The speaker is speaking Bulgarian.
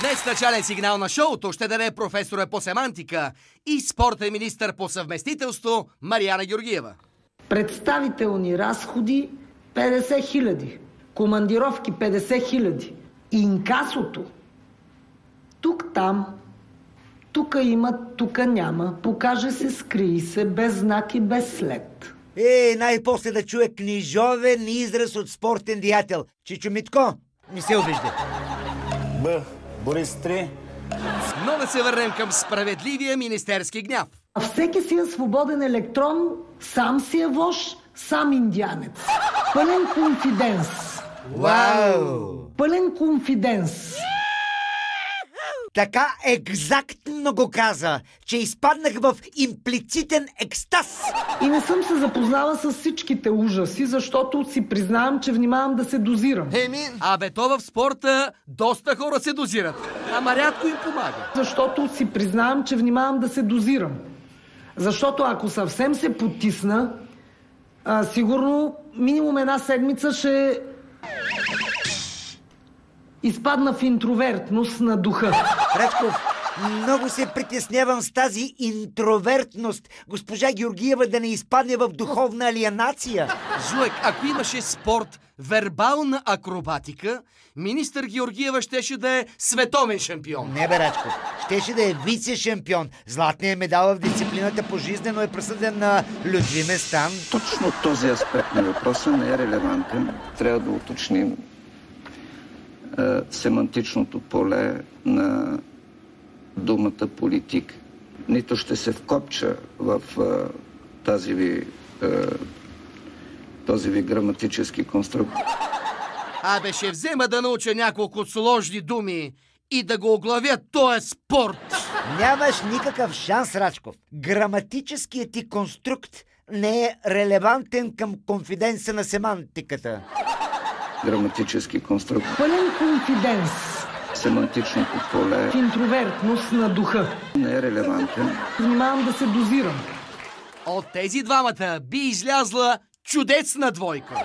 Днес начален сигнал на шоуто ще даде професора по семантика и спортен министър по съвместителство Мариана Георгиева. Представителни разходи 50 000, командировки 50 000, инкасото тук-там, тук има, тук няма, покаже се, скрий се, без знак и без след. Най-после да чуе книжовен израз от спортен деятел. Чичо Митко, не се обижда. Борис 3. Но да се върнем към справедливия министерски гняв. Всеки си е свободен електрон, сам си е вош, сам индианец. Пълен конфиденс. Вау! Пълен конфиденс. Така екзактно го каза, че изпаднах в имплицитен екстаз. И не съм се запознала с всичките ужаси, защото си признавам, че внимавам да се дозирам. Абе, то в спорта доста хора се дозират, ама рядко им помага. Защото си признавам, че внимавам да се дозирам. Защото ако съвсем се потисна, сигурно минимум една седмица ще изпадна в интровертност на духа. Рачков, много се притеснявам с тази интровертност. Госпожа Георгиева да не изпадне в духовна алиенация. Жуек, ако имаше спорт, вербална акробатика, министър Георгиева щеше да е световен шампион. Не бе, Рачков, щеше да е вице-шампион. Златният медал в дисциплината пожизнено е присъден на Людви Местан. Точно този аспект на въпроса не е релевантен. Трябва да уточним семантичното поле на думата политик. Нито ще се вкопча в този ви граматически конструкт. Абе, ще взема да науча няколко сложни думи и да го оглавя, то е спорт. Нямаш никакъв шанс, Рачков. Граматическият ти конструкт не е релевантен към конфиденса на семантиката. Граматически конструкт. Пълен конфиденс. Семантичното поле в интровертност на духа. Не е релевантен. Внимавам да се дозирам. От тези двамата би излязла чудесна двойка.